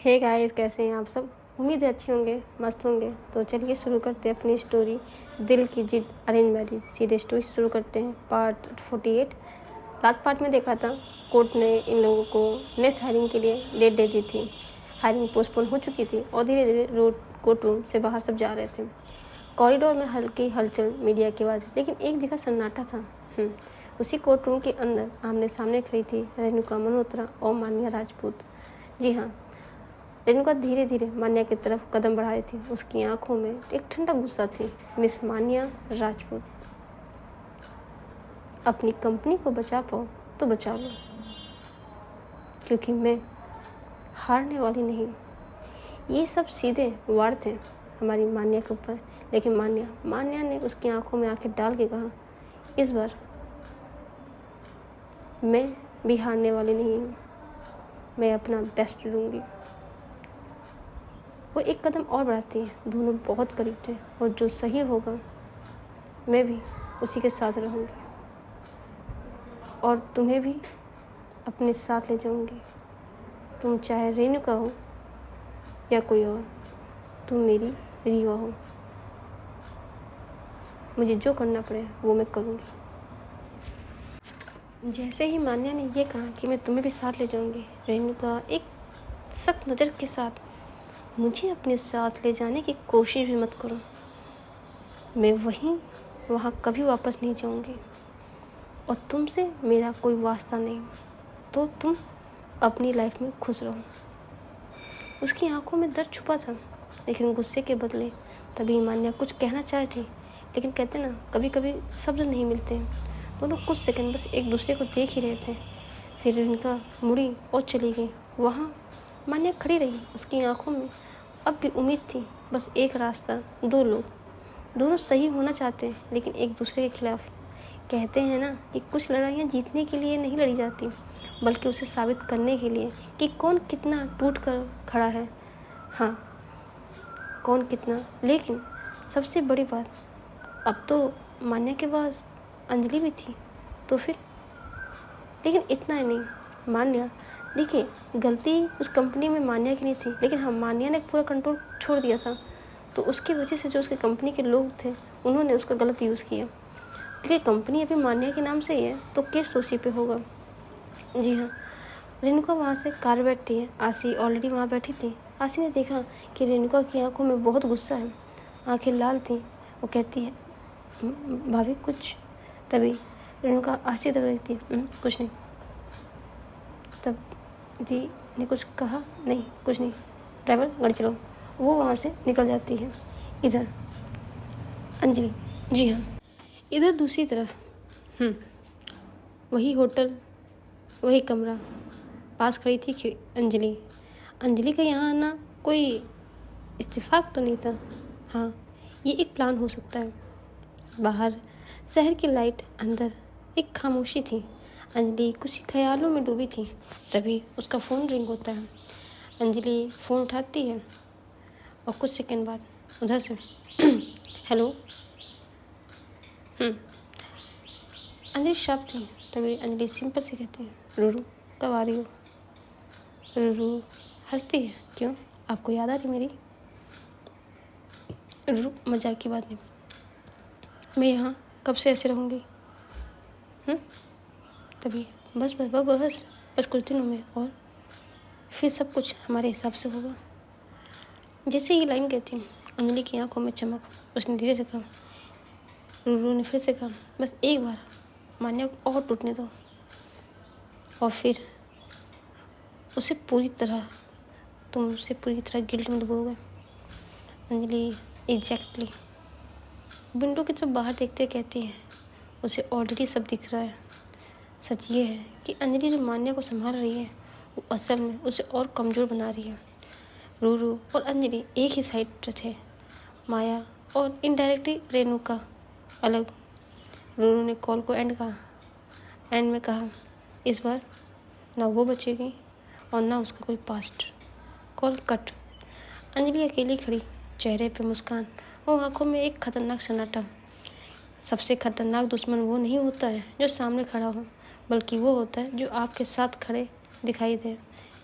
Hey guys, कैसे हैं आप सब। उम्मीद है अच्छे होंगे, मस्त होंगे। तो चलिए शुरू करते हैं अपनी स्टोरी दिल की जिद अरेंज मैरिज। सीधे स्टोरी शुरू करते हैं। पार्ट 48। लास्ट पार्ट में देखा था कोर्ट ने इन लोगों को नेक्स्ट हायरिंग के लिए डेट दे दी थी। हायरिंग पोस्टपोन हो चुकी थी और धीरे धीरे कोर्ट रूम से बाहर सब जा रहे थे। कॉरिडोर में हल्की हलचल, मीडिया की आवाज़, लेकिन एक जगह सन्नाटा था। उसी कोर्ट रूम के अंदर आमने सामने खड़ी थी रेणुका मल्होत्रा और मान्या राजपूत। जी हाँ, रेणुका धीरे धीरे मान्या की तरफ कदम बढ़ा रही थी। उसकी आंखों में एक ठंडा गुस्सा थी। मिस मान्या राजपूत, अपनी कंपनी को बचा पाओ तो बचा लो, क्योंकि मैं हारने वाली नहीं। ये सब सीधे वार थे हमारी मान्या के ऊपर, लेकिन मान्या ने उसकी आंखों में आंखें डाल के कहा, इस बार मैं भी हारने वाली नहीं हूँ। मैं अपना बेस्ट दूंगी। वो एक कदम और बढ़ाती है। दोनों बहुत करीब थे और जो सही होगा मैं भी उसी के साथ रहूँगी और तुम्हें भी अपने साथ ले जाऊँगी। तुम चाहे रेणुका हो या कोई और, तुम मेरी रीवा हो। मुझे जो करना पड़े वो मैं करूँगी। जैसे ही मान्या ने ये कहा कि मैं तुम्हें भी साथ ले जाऊँगी, रेणुका एक सख्त नज़र के साथ, मुझे अपने साथ ले जाने की कोशिश भी मत करो। मैं वहाँ कभी वापस नहीं जाऊँगी और तुमसे मेरा कोई वास्ता नहीं। तो तुम अपनी लाइफ में खुश रहो। उसकी आंखों में दर्द छुपा था, लेकिन गुस्से के बदले तभी मान्या कुछ कहना चाह थी, लेकिन कहते ना, कभी कभी शब्द नहीं मिलते। दोनों कुछ सेकंड बस एक दूसरे को देख ही रहे थे। फिर उनका मुड़ी और चली गई। वहाँ मान्या खड़ी रही। उसकी आंखों में अब भी उम्मीद थी। बस एक रास्ता, दो लोग, दोनों सही होना चाहते हैं लेकिन एक दूसरे के खिलाफ। कहते हैं ना कि कुछ लड़ाइयाँ जीतने के लिए नहीं लड़ी जाती, बल्कि उसे साबित करने के लिए कि कौन कितना टूट कर खड़ा है। हाँ, कौन कितना। लेकिन सबसे बड़ी बात, अब तो मान्या के पास अंजलि भी थी। तो फिर, लेकिन इतना ही नहीं। मान्या, देखिए, गलती उस कंपनी में मान्या की नहीं थी, लेकिन हाँ, मान्या ने पूरा कंट्रोल छोड़ दिया था। तो उसकी वजह से जो उसकी कंपनी के लोग थे, उन्होंने उसका गलत यूज़ किया। क्योंकि कंपनी अभी मान्या के नाम से ही है, तो केस तो उसी पे होगा। जी हाँ, रेणुका वहाँ से कार बैठी है। आशी ऑलरेडी वहाँ बैठी थी। आशी ने देखा कि रेणुका की आंखों में बहुत गुस्सा है, आंखें लाल थी। वो कहती है, भाभी कुछ। तभी रेणुका आशी तब देखती है, कुछ नहीं। तब जी ने कुछ कहा, नहीं कुछ नहीं, ड्राइवर गाड़ी चलाओ। वो वहाँ से निकल जाती है। इधर अंजलि, जी हाँ, इधर दूसरी तरफ वही होटल, वही कमरा, पास खड़ी थी अंजलि। अंजलि का यहाँ आना कोई इत्तेफाक तो नहीं था। हाँ, ये एक प्लान हो सकता है। बाहर शहर की लाइट, अंदर एक खामोशी थी। अंजलि कुछ ख्यालों में डूबी थी। तभी उसका फ़ोन रिंग होता है। अंजलि फ़ोन उठाती है और कुछ सेकंड बाद उधर से हेलो। अंजलि शॉप थी। तभी अंजलि सिंपल से कहती है, रूरू कब आ रही हो। रूरू हंसती है, क्यों, आपको याद आ रही मेरी। रूरू, मजाक की बात नहीं, मैं यहाँ कब से ऐसे रहूँगी। तभी बस बस बस बस बस कुछ दिनों में और फिर सब कुछ हमारे हिसाब से होगा। जैसे ये लाइन कहती, अंजलि की आंखों में चमक। उसने धीरे से कहा, रूरू ने फिर से कहा, बस एक बार मान्या को और टूटने दो और फिर उसे पूरी तरह, तुम उसे पूरी तरह गिल्ट में डुबोगे। अंजलि एग्जैक्टली विंडो की तरफ बाहर देखते कहती है, उसे ऑलरेडी सब दिख रहा है। सच ये है कि अंजलि जो मान्या को संभाल रही है, वो असल में उसे और कमज़ोर बना रही है। रूरू और अंजलि एक ही साइड पर थे, माया और इनडायरेक्टली रेणुका अलग। रूरू ने कॉल को एंड में कहा, इस बार ना वो बचेगी और ना उसका कोई पास्ट। Call cut. अंजलि अकेली खड़ी, चेहरे पे मुस्कान और आंखों में एक खतरनाक सन्नाटा। सबसे खतरनाक दुश्मन वो नहीं होता है जो सामने खड़ा हो, बल्कि वो होता है जो आपके साथ खड़े दिखाई दे,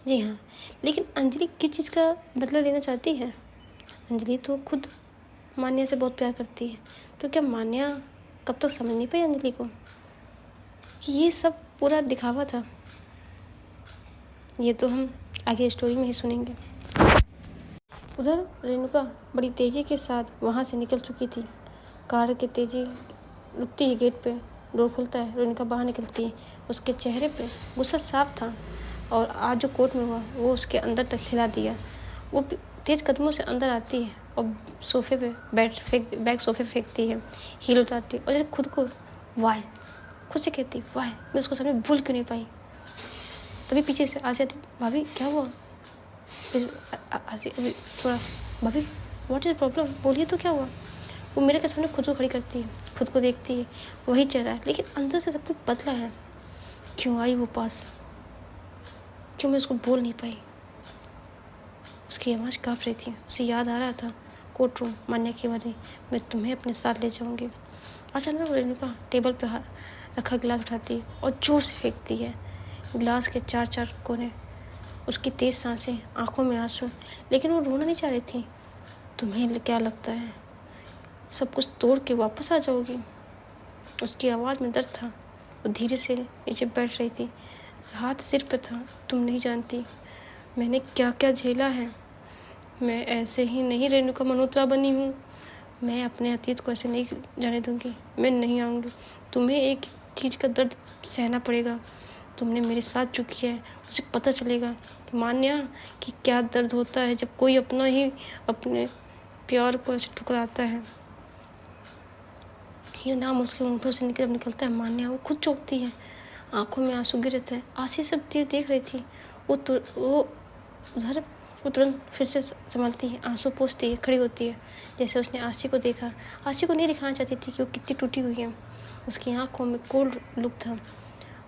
जी हाँ, लेकिन अंजलि किस चीज़ का बदला लेना चाहती है? अंजलि तो खुद मान्या से बहुत प्यार करती है, तो क्या मान्या कब तक समझ नहीं पाई अंजलि को कि ये सब पूरा दिखावा था? ये तो हम आगे स्टोरी में ही सुनेंगे। उधर रेणुका बड़ी तेज़ी के साथ वहाँ से निकल चुकी थी। कार की तेज़ी रुकती है गेट पे, डोर खुलता है, रेणुका बाहर निकलती है। उसके चेहरे पे गुस्सा साफ था और आज जो कोर्ट में हुआ वो उसके अंदर तक हिला दिया। वो तेज कदमों से अंदर आती है और सोफे पे बैग सोफे फेंकती है, हील उतारती है और जैसे खुद को वाई खुद से कहती वाई मैं उसको सामने भूल क्यों नहीं पाई। तभी पीछे से आ जाती, भाभी क्या हुआ? प्लीज़ अभी थोड़ा, भाभी व्हाट इज़ प्रॉब्लम, बोलिए तो क्या हुआ? वो मेरे के सामने खुद को खड़ी करती है, खुद को देखती है, वही चेहरा है, लेकिन अंदर से सब कुछ बदला है। क्यों आई वो पास? क्यों मैं उसको बोल नहीं पाई? उसकी आवाज़ काँप रही थी। उसे याद आ रहा था कोर्ट रूम, मान्या की वाली, मैं तुम्हें अपने साथ ले जाऊंगी। अचानक रेणुका टेबल पे रखा गिलास उठाती है और जोर से फेंकती है। गिलास के चार चार कोने, उसकी तेज सांसें, आंखों में आंसू, लेकिन वो रोना नहीं चाह रही थी। तुम्हें क्या लगता है सब कुछ तोड़ के वापस आ जाओगी? उसकी आवाज़ में दर्द था। वो धीरे से नीचे बैठ रही थी, हाथ सिर पे था। तुम नहीं जानती मैंने क्या क्या झेला है। मैं ऐसे ही नहीं रेणुका मल्होत्रा बनी हूँ। मैं अपने अतीत को ऐसे नहीं जाने दूंगी। मैं नहीं आऊँगी। तुम्हें एक चीज़ का दर्द सहना पड़ेगा। तुमने मेरे साथ जो किया है उसे पता चलेगा कि मान्या कि क्या दर्द होता है जब कोई अपना ही अपने प्यार को ऐसे ठुकराता है। ये नाम उसके होंठों से निकलता है मान्या। वो खुद चौंकती है, आंखों में आंसू गिरे थे। आशी सब देख रही थी। वो उधर वो तुरंत फिर से संभलती है, आंसू पोंछती है, खड़ी होती है। जैसे उसने आशी को देखा। आशी को नहीं दिखाना चाहती थी कि वो कितनी टूटी हुई है। उसकी आंखों में कोल्ड लुक था।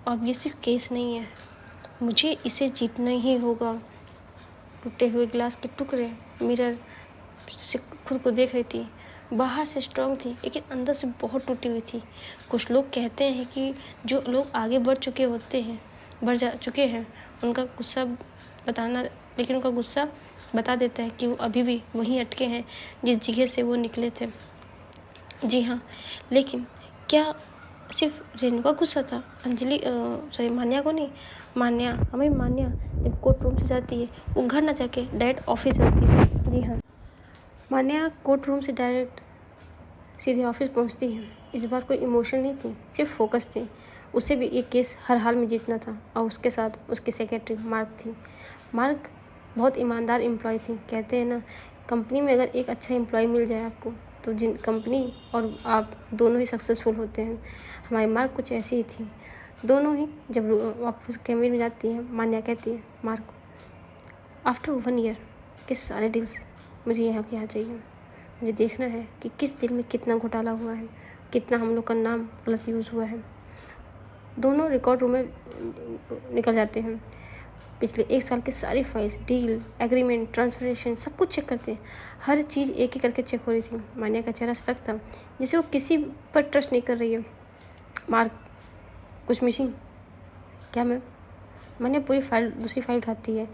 अब ये सिर्फ केस नहीं है, मुझे इसे जीतना ही होगा। टूटे हुए गिलास के टुकड़े, मिरर से खुद को देख रही थी। बाहर से स्ट्रांग थी लेकिन अंदर से बहुत टूटी हुई थी। कुछ लोग कहते हैं कि जो लोग आगे बढ़ चुके हैं उनका गुस्सा बताना, लेकिन उनका गुस्सा बता देता है कि वो अभी भी वहीं अटके हैं जिस जगह से वो निकले थे। जी हाँ, लेकिन क्या सिर्फ रेणुका गुस्सा था? मान्या को नहीं। मान्या जब कोर्ट रूम से जाती है वो घर ना जाके डायरेक्ट ऑफिस जाती है। जी हाँ, मान्या कोर्ट रूम से डायरेक्ट सीधे ऑफिस पहुंचती है। इस बार कोई इमोशन नहीं थी, सिर्फ फोकस थी। उसे भी ये केस हर हाल में जीतना था और उसके साथ उसकी सेक्रेटरी मार्क थी। मार्क बहुत ईमानदार एम्प्लॉय थी। कहते हैं ना, कंपनी में अगर एक अच्छा एम्प्लॉय मिल जाए आपको तो जिन कंपनी और आप दोनों ही सक्सेसफुल होते हैं। हमारी मार्क कुछ ऐसी ही थी। दोनों ही जब वापस कैबिन में जाती है, मान्या कहती है मार्क आफ्टर 1 ईयर के सारे डील्स मुझे यहाँ के यहाँ चाहिए। मुझे देखना है कि किस दिल में कितना घोटाला हुआ है, कितना हम लोग का नाम गलत यूज़ हुआ है। दोनों रिकॉर्ड रूम में निकल जाते हैं। पिछले 1 साल की सारी फाइल्स, डील, एग्रीमेंट, ट्रांसफरेशन सब कुछ चेक करते हैं। हर चीज़ एक एक करके चेक हो रही थी। मान्या का चेहरा सख्त था, जैसे वो किसी पर ट्रस्ट नहीं कर रही है। मार्क कुछ मिसिंग क्या मैम? मान्या दूसरी फाइल उठाती है।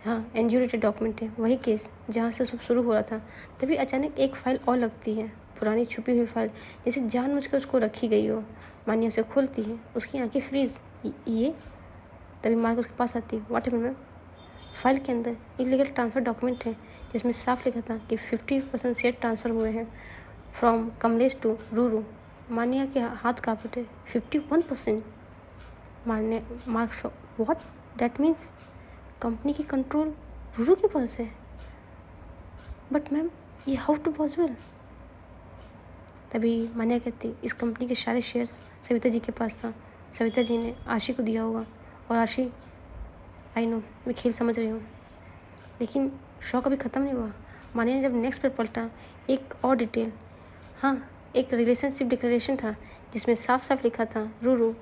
हाँ, एनजीओ डॉक्यूमेंट है, वही केस जहाँ से सब शुरू हो रहा था। तभी अचानक एक फ़ाइल और लगती है, पुरानी छुपी हुई फाइल, जैसे जानबूझकर उसको रखी गई हो। मान्या उसे खोलती है, उसकी आंखें फ्रीज। ये तभी मार्क उसके पास आती है। What happened ma'am? फाइल के अंदर इलीगल ट्रांसफ़र डॉक्यूमेंट है जिसमें साफ लिखा था कि 50% शेयर ट्रांसफ़र हुए हैं फ्रॉम कमलेश टू रूरू। मान्या के हाथ काँप उठे। 51%? Mark what that means company की कंट्रोल रूरू के पास है। बट मैम ये हाउ टू पॉसिबल? तभी मान्या कहती इस कंपनी के सारे शेयर्स सविता जी के पास था। सविता जी ने आशी को दिया होगा। और आशी, आई नो, मैं खेल समझ रही हूँ, लेकिन शौक अभी ख़त्म नहीं हुआ। मान्या ने जब नेक्स्ट पर पलटा, एक और डिटेल, हाँ, एक रिलेशनशिप डिक्लेरेशन था जिसमें साफ साफ लिखा था रूरू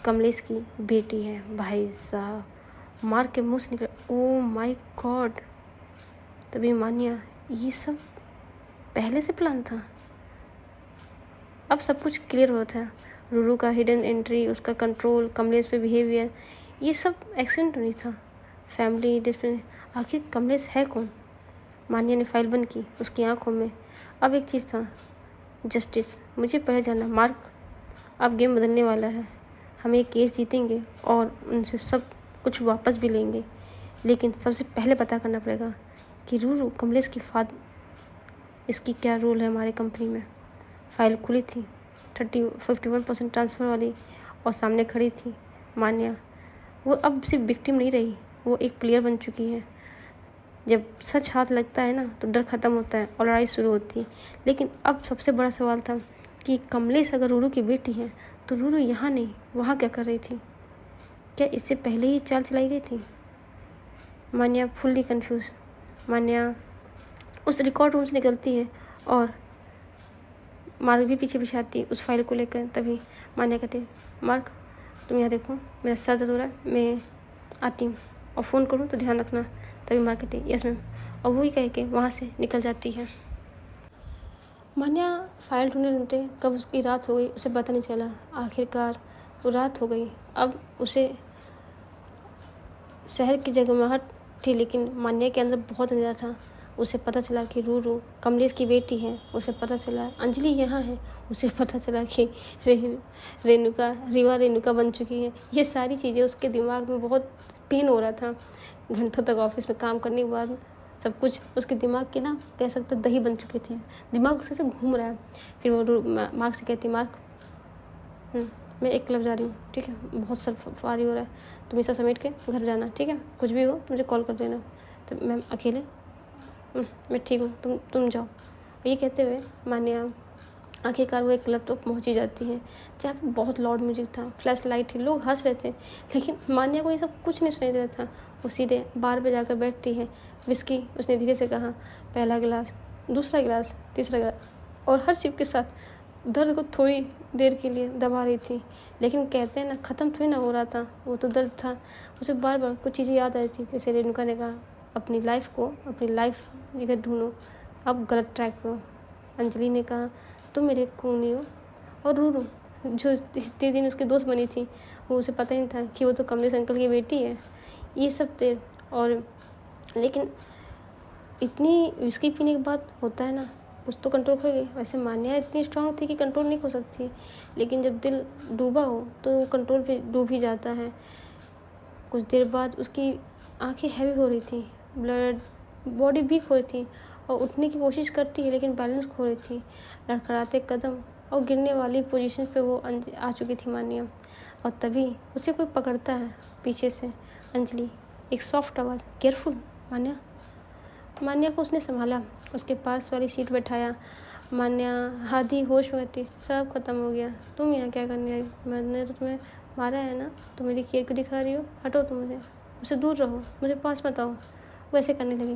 कमलेश की बेटी है। भाई साहब, मार के मुँह से निकला, ओ माय गॉड। तभी मान्या, ये सब पहले से प्लान था। अब सब कुछ क्लियर हो था। रूरू का हिडन एंट्री, उसका कंट्रोल, कमलेश पे बिहेवियर, ये सब एक्सीडेंट नहीं था। Family display. आखिर कमलेश है कौन? मान्या ने फाइल बंद की। उसकी आंखों में अब एक चीज़ था, जस्टिस। मुझे पहले जानना मार्क, अब गेम बदलने वाला है। हम ये केस जीतेंगे और उनसे सब कुछ वापस भी लेंगे, लेकिन सबसे पहले पता करना पड़ेगा कि रूरू कमलेश की फादर, इसकी क्या रोल है हमारे कंपनी में। फाइल खुली थी 51% ट्रांसफ़र वाली, और सामने खड़ी थी मान्या। वो अब सिर्फ विक्टिम नहीं रही, वो एक प्लेयर बन चुकी है। जब सच हाथ लगता है ना तो डर ख़त्म होता है और लड़ाई शुरू होती है। लेकिन अब सबसे बड़ा सवाल था कि कमलेश अगर रूरू की बेटी है तो रूरू यहाँ नहीं वहाँ क्या कर रही थी? क्या इससे पहले ही चाल चलाई गई थी? मान्या फुल्ली कंफ्यूज। मान्या उस रिकॉर्ड रूम से निकलती है और मार्क भी पीछे पीछे आती है उस फाइल को लेकर। तभी मान्या कहती है, मार्क तुम यहाँ देखो, मेरा सर दर्द हो रहा है, मैं आती हूँ, और फ़ोन करूँ तो ध्यान रखना। तभी मार्क कहती है, यस मैम, और वही कह के वहाँ से निकल जाती है। मान्या फाइल ढूंढते ढूंढते कब उसकी रात हो गई उसे पता नहीं चला। आखिरकार वो रात हो गई। अब उसे शहर की जगमगाहट थी, लेकिन मान्या के अंदर बहुत अंधेरा था। उसे पता चला कि रूरू कमलेश की बेटी है। उसे पता चला अंजलि यहाँ है। उसे पता चला कि रेणुका बन चुकी है। ये सारी चीज़ें उसके दिमाग में बहुत पेन हो रहा था। घंटों तक ऑफिस में काम करने के बाद सब कुछ उसके दिमाग के ना कह सकते दही बन चुके थे। दिमाग उससे घूम रहा है। फिर वो मार्क से कहती, मार्क मैं एक क्लब जा रही हूँ, ठीक है, बहुत सर फारी हो रहा है, तुम इसे समेट के घर जाना, ठीक है, कुछ भी हो मुझे कॉल कर देना। तो मैम अकेले? मैं ठीक हूँ, तुम जाओ। ये कहते हुए मान्या आखिरकार वो एक क्लब तो पहुँच ही जाती है, जहाँ पर बहुत लाउड म्यूजिक था, फ्लैश लाइट थी, लोग हंस रहे थे, लेकिन मान्या को ये सब कुछ नहीं सुनाई दे रहा था। वो सीधे बार पे जाकर बैठती है। विस्की उसने धीरे से कहा, पहला गिलास, दूसरा गिलास, तीसरा गिलास, और हर सिप के साथ दर्द को थोड़ी देर के लिए दबा रही थी। लेकिन कहते हैं ना, ख़त्म थोड़ी ना हो रहा था, वो तो दर्द था। उसे बार बार कुछ चीज़ें याद आ रही थी। जैसे रेणुका ने कहा, अपनी लाइफ जगह ढूंढो, अब गलत ट्रैक पे हो। अंजलि ने कहा, तुम मेरे खूनी हो। और रूरू जो इतने दिन उसके दोस्त बनी थी, वो उसे पता ही नहीं था कि वो तो कमलेश अंकल की बेटी है। ये सब थे। और लेकिन इतनी विस्की पीने के बाद होता है ना, कुछ तो कंट्रोल हो गई। वैसे मान्या इतनी स्ट्रांग थी कि कंट्रोल नहीं हो सकती, लेकिन जब दिल डूबा हो तो कंट्रोल पे डूब ही जाता है। कुछ देर बाद उसकी आंखें हैवी हो रही थी, बॉडी वीक हो रही थी, और उठने की कोशिश करती है लेकिन बैलेंस खो रही थी। लड़खड़ाते कदम और गिरने वाली पोजीशन पे वो आ चुकी थी मान्या। और तभी उसे कोई पकड़ता है पीछे से। अंजलि, एक सॉफ्ट आवाज़, केयरफुल मान्या। मान्या को उसने संभाला, उसके पास वाली सीट बैठाया। मान्या आधी होश में थी। सब खत्म हो गया, तुम यहाँ क्या करने आई? मैंने तो तुम्हें मारा है ना, तो मेरी केयर क्यों दिखा रही हो? हटो तुम, मुझसे दूर रहो, मुझे पास मत आओ। वो ऐसे करने लगी।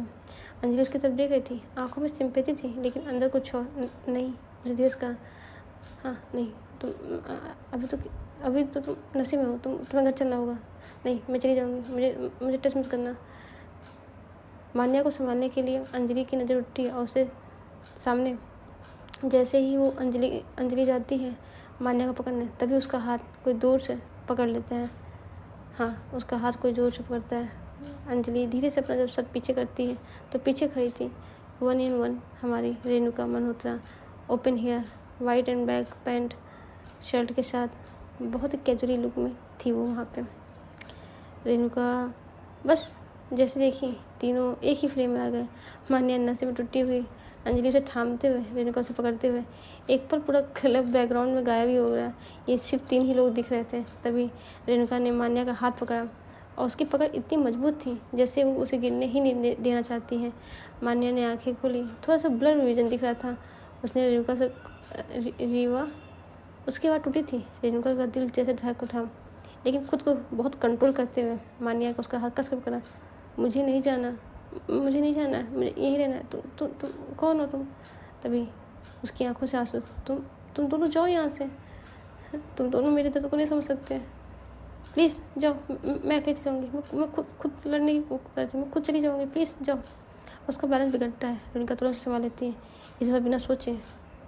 अंजलि उसकी तरफ देख रही थी, आंखों में सिंपैथी थी, लेकिन अंदर कुछ और। नहीं, मुझे धीरे से कहा, हाँ नहीं, तुम अभी तो तुम नशे में हो, तुम्हें घर चलना होगा। नहीं, मैं चली जाऊँगी, मुझे टच मत करना। मान्या को संभालने के लिए अंजलि की नज़र उठी और उससे सामने जैसे ही वो अंजलि जाती है मान्या को पकड़ने, तभी उसका हाथ कोई दूर से पकड़ लेता है। हाँ, उसका हाथ कोई जोर से पकड़ता है। अंजलि धीरे से अपना जब सर पीछे करती है तो पीछे खड़ी थी 1 in 1 हमारी Renuka Malhotra. Open hair, white and black pant shirt के साथ बहुत ही कैजुअली लुक में थी वो वहाँ पे। रेणुका बस जैसे देखी तीनों एक ही फ्रेम में आ गए। मान्या नशे में टूटी हुई, अंजलि उसे थामते हुए, रेणुका उसे पकड़ते हुए। एक पर पूरा क्लब बैकग्राउंड में गायब ही हो गया। ये सिर्फ 3 ही लोग दिख रहे थे। तभी रेणुका ने मान्या का हाथ पकड़ा और उसकी पकड़ इतनी मजबूत थी जैसे वो उसे गिरने ही नहीं देना चाहती है। मान्या ने आंखें खोली, थोड़ा सा ब्लर विजन दिख रहा था। उसने रेणुका से रीवा, उसकी आवाज़ टूटी थी। रेणुका का दिल जैसे धड़क उठा, लेकिन खुद को बहुत कंट्रोल करते हुए मान्या को उसका हाथ कस कर पकड़ा। मुझे नहीं जाना, मुझे यहीं रहना है। तुम कौन हो तुम? तभी उसकी आंखों से आंसू, तुम दोनों जाओ यहाँ से, तुम दोनों मेरे दर्द को नहीं समझ सकते, प्लीज़ जाओ, मैं अकेली जाऊँगी, मैं खुद लड़ने की करती हूँ, मैं खुद चली जाऊँगी, प्लीज़ जाओ। उसका बैलेंस बिगड़ता है। उनका तुरंत संभाल लेती है। इस बार बिना सोचे,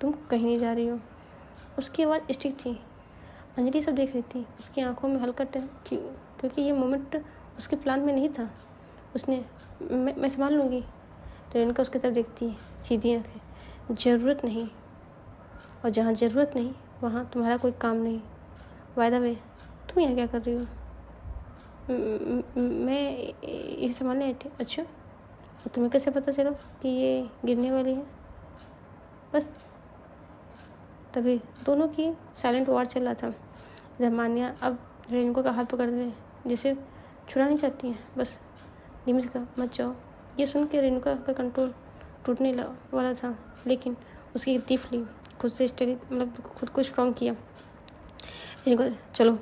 तुम कहीं नहीं जा रही हो। उसकी आवाज़ स्टिक थी। अंजलि सब देख रही थी। उसकी आंखों में हल्का क्योंकि ये मोमेंट उसके प्लान में नहीं था। उसने मैं संभाल लूँगी। रेणुका उसकी तरफ देखती है, सीधी आँखें। ज़रूरत नहीं, और जहाँ ज़रूरत नहीं वहाँ तुम्हारा कोई काम नहीं। बाय द वे, तुम यहाँ क्या कर रही हो? मैं इसे संभालने आई थी। अच्छा, और तुम्हें कैसे पता चला कि ये गिरने वाली है? बस तभी दोनों की साइलेंट वॉर चल रहा था। इधर मान्या अब रेणुका का हाथ पकड़ ले, जिसे छुड़ाना चाहती है। बस धीमे से कहा, मत जाओ। ये सुन के रेणुका का कंट्रोल टूटने वाला था, लेकिन उसकी तीफली खुद से स्टडी खुद को स्ट्रॉन्ग किया। रेणुका, चलो।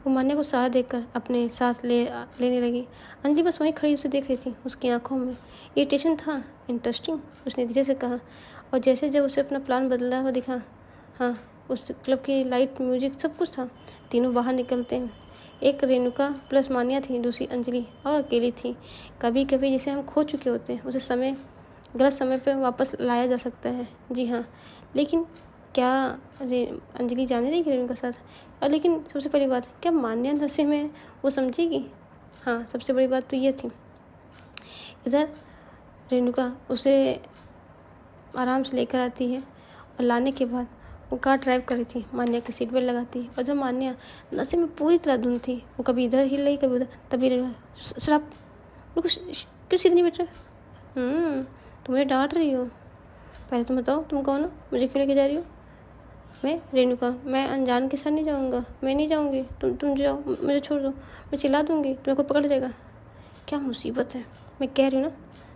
वो मान्या को सहारा देकर अपने साथ लेने लगी। अंजलि बस वहीं खड़ी उसे देख रही थी। उसकी आंखों में इरिटेशन था। इंटरेस्टिंग, उसने धीरे से कहा। और जैसे जब उसे अपना प्लान बदला हुआ दिखा, हाँ, उस क्लब की लाइट, म्यूजिक, सब कुछ था। तीनों बाहर निकलते हैं। एक रेणुका प्लस मान्या थी, दूसरी अंजलि और अकेली थी। कभी कभी जिसे हम खो चुके होते हैं उसे गलत समय पर वापस लाया जा सकता है। जी हाँ, लेकिन क्या अंजलि जाने देगी रेणुका के साथ? और लेकिन सबसे पहली बात, क्या मान्या नशे में वो समझेगी? हाँ, सबसे बड़ी बात तो ये थी। इधर रेणुका उसे आराम से लेकर आती है और लाने के बाद वो कार ड्राइव कर रही थी। मान्या की सीट बेल्ट लगाती है, और जब मान्या नशे में पूरी तरह धुंध थी, वो कभी इधर हिल रही कभी उधर, तभी रेणुका, शराब, क्यों सीधे नहीं बैठ रहे? तुम मुझे डांट रही हो? पहले तुम बताओ, तुम कौन हो? मुझे क्यों लेके जा रही हो? मैं रेणुका, मैं अनजान के साथ नहीं जाऊँगा। मैं नहीं जाऊँगी। तुम जाओ, मुझे छोड़ दो। मैं चिल्ला दूँगी, तुम्हें कोई पकड़ जाएगा। क्या मुसीबत है? मैं कह रही हूँ ना,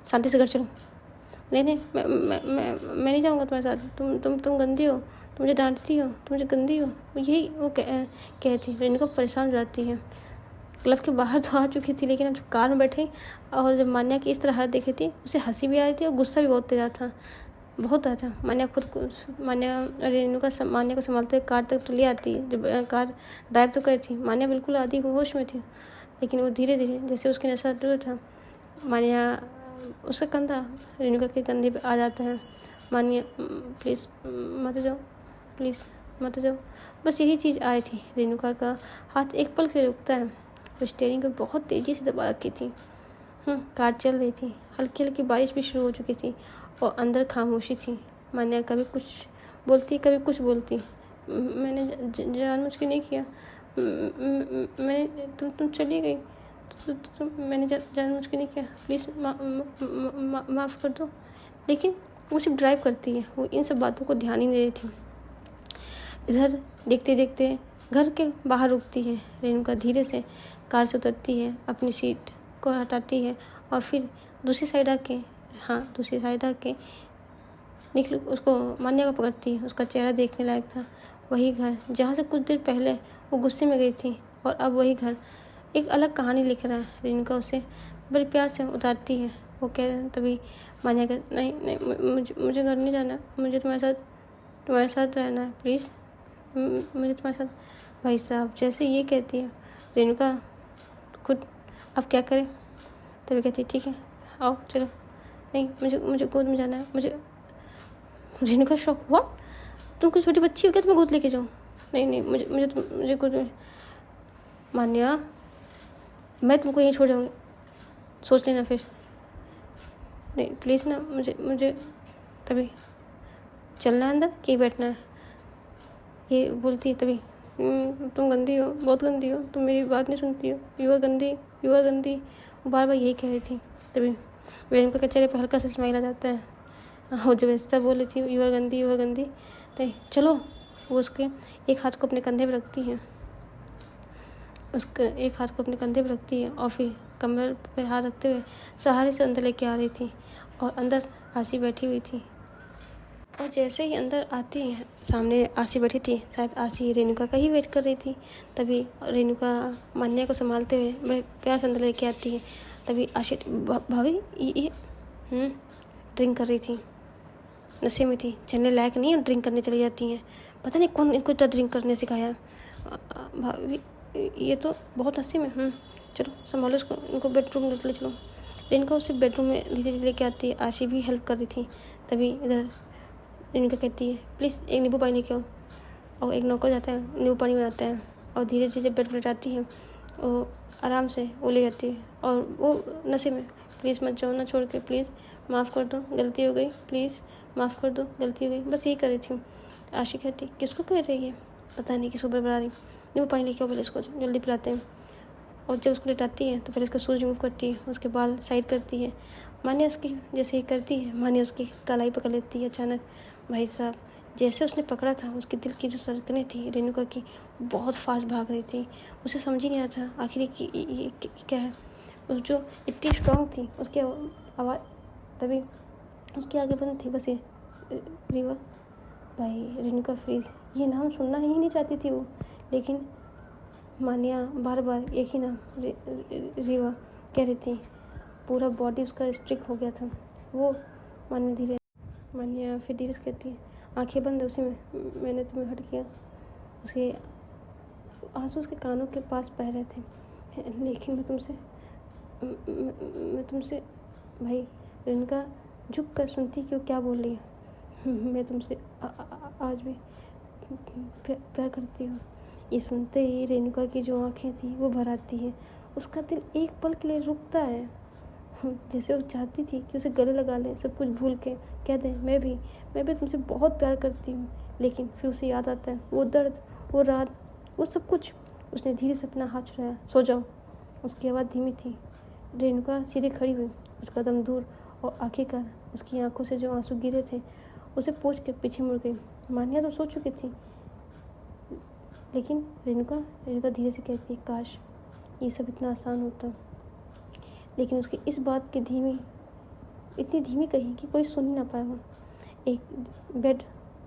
शांति से घर चलो। नहीं, मैं नहीं जाऊँगा तुम्हारे साथ। तुम गंदी हो, तुम मुझे डांटती हो, तुम मुझे गंदी हो। यही वो कहती। रेणुका परेशान हो जाती है। क्लब के बाहर तो आ चुकी थी, लेकिन अब जब कार में बैठी और जब मान्या की इस तरह हालत देखी थी, उसे हंसी भी आ रही थी और गुस्सा भी बहुत तेज था, बहुत ज़्यादा। मान्या रेणुका मान्या को संभालते हुए कार तक तो ले आती है। जब कार ड्राइव तो कर थी, मान्या बिल्कुल आधी होश में थी, लेकिन वो धीरे धीरे जैसे उसकी नशा दूर था, मान्या उसका कंधा रेणुका के कंधे पे आ जाता है। मान्या, प्लीज़ मत जाओ, प्लीज़ मत जाओ। बस यही चीज़ आई थी। रेणुका का हाथ एक पल से रुकता है। वो स्टीयरिंग को बहुत तेज़ी से दबा रखी थी। कार चल रही थी। हल्की हल्की बारिश भी शुरू हो चुकी थी और अंदर खामोशी थी। मान्या कभी कुछ बोलती, कभी कुछ बोलती। मैंने जानबूझ के नहीं किया। मैंने तुम चली गई तो मैंने जानबूझ के नहीं किया। प्लीज़ माफ़ कर दो। लेकिन वो सिर्फ ड्राइव करती है, वो इन सब बातों को ध्यान ही नहीं देती। इधर देखते देखते घर के बाहर रुकती है। रेणुका धीरे से कार से उतरती है, अपनी सीट को हटाती है और फिर दूसरी साइड आके निकल उसको मान्या को पकड़ती है। उसका चेहरा देखने लायक था। वही घर जहाँ से कुछ देर पहले वो गुस्से में गई थी, और अब वही घर एक अलग कहानी लिख रहा है। रेणुका उसे बड़े प्यार से उतारती है। वो तभी मान्या कह, नहीं, मुझे घर नहीं जाना। मुझे तुम्हारे साथ रहना है, प्लीज़। मुझे तुम्हारे साथ। भाई साहब, जैसे ये कहती है रेणुका खुद, अब क्या करें? तभी कहती है, ठीक है, आओ चलो। नहीं, मुझे गोद में जाना है। मुझे रेणुका शॉक, व्हाट? तुम कोई छोटी बच्ची हो क्या, तुम्हें गोद लेके जाऊँ? नहीं, मुझे गोद में। मान्या, मैं तुमको यहीं छोड़ जाऊँगी, सोच लेना फिर। नहीं प्लीज़ ना, मुझे तभी चलना है अंदर कि बैठना है? ये बोलती है तभी, तुम गंदी हो, बहुत गंदी हो, तुम मेरी बात नहीं सुनती हो, यू आर गंदी। वो बार बार यही कह रही थी। तभी रेणुका के चेहरे पर हल्का सा स्माइल आ जाता है। वो जब ऐसा बोल रही थी, यू आर गंदी, तो चलो। वो उसके एक हाथ को अपने कंधे पर रखती है, और फिर कमर पे हाथ रखते हुए सहारे से अंदर लेके आ रही थी। और अंदर आसी बैठी हुई थी। और जैसे ही अंदर आती है, सामने आसी बैठी थी। शायद आसी रेणुका का ही वेट कर रही थी। तभी रेणुका मान्या को संभालते हुए बड़े प्यार से अंदर लेके आती है। तभी आशी, भाभी ये ड्रिंक कर रही थी, नशे में थी, चलने लायक नहीं है, ड्रिंक करने चली जाती हैं। पता नहीं कौन इनको इतना ड्रिंक करने सिखाया। भाभी ये तो बहुत नशे में। चलो संभालो इसको, इनको बेडरूम ले चलो। रेणुका उसे बेडरूम में धीरे धीरे लेके आती है। आशी भी हेल्प कर रही थी। तभी इधर रेणुका कहती है, प्लीज़ एक नींबू पानी लेके आओ। और एक नौकर जाता है, नींबू पानी बनाता है, और धीरे धीरे बेड पर लेटाती है। और आराम से वो ले जाती है और वो नशे में, प्लीज़ मत जाओ ना छोड़ के, प्लीज़ माफ़ कर दो, गलती हो गई, प्लीज़ माफ़ कर दो, गलती हो गई, बस यही कर रही थी। आशी कहती किसको कह रही है, पता नहीं किसको बड़ा रही, नहीं वो पानी लेके आओ, पहले इसको जल्दी पिलाते हैं। और जब उसको लिटाती है तो पहले उसका शूज़ रिमूव करती है, उसके बाल साइड करती है। मान्या उसकी जैसे ही करती है, मान्या उसकी कलाई पकड़ लेती है अचानक। भाई साहब, जैसे उसने पकड़ा था, उसके दिल की जो धड़कनें थी रेणुका की बहुत फास्ट भाग रही थी। उसे समझ ही नहीं आता था आखिर ये क्या है। उस जो इतनी स्ट्रांग थी उसकी आवाज़, तभी उसके आगे बंद थी बस ये रिवा। भाई रेणुका फ्रीज, ये नाम सुनना ही नहीं चाहती थी वो, लेकिन मान्या बार बार एक ही नाम रिवा कह रही थी। पूरा बॉडी उसका स्ट्रिक हो गया था। वो मान्या फिर धीरे से कहती है आंखें बंद, उसी में मैंने तुम्हें हट किया। उसके आंसू उसके कानों के पास बह रहे थे। लेकिन मैं तुमसे भाई रेणुका झुक कर सुनती कि वो क्या बोल रही है। मैं तुमसे आज भी प्यार करती हूँ। ये सुनते ही रेणुका की जो आंखें थी वो भर आती है। उसका दिल एक पल के लिए रुकता है, जैसे वो चाहती थी कि उसे गले लगा ले, सब कुछ भूल के कह दे मैं भी तुमसे बहुत प्यार करती हूँ। लेकिन फिर उसे याद आता है वो दर्द, वो रात, वो सब कुछ। उसने धीरे से अपना हाथ छुड़ाया। सो जाओ। उसकी आवाज़ धीमी थी। रेणुका सीधे खड़ी हुई, उसका दम दूर, और आखिरकार उसकी आंखों से जो आंसू गिरे थे उसे पोंछ के पीछे मुड़ गई। मान्या तो सो चुकी थी, लेकिन रेणुका धीरे से कहती काश ये सब इतना आसान होता। लेकिन उसकी इस बात की इतनी धीमी कही कि कोई सुन ही ना पाया हो। एक बेड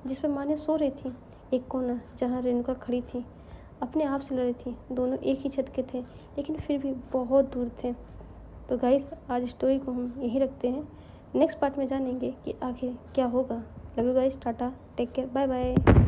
जिस पर मान्या सो रही थी, एक कोना जहाँ रेणुका खड़ी थी, अपने आप से लड़ी थी। दोनों एक ही छत के थे, लेकिन फिर भी बहुत दूर थे। तो गाइस, आज स्टोरी को हम यहीं रखते हैं। नेक्स्ट पार्ट में जानेंगे कि आखिर क्या होगा। Love you guys, tata, take care, bye bye.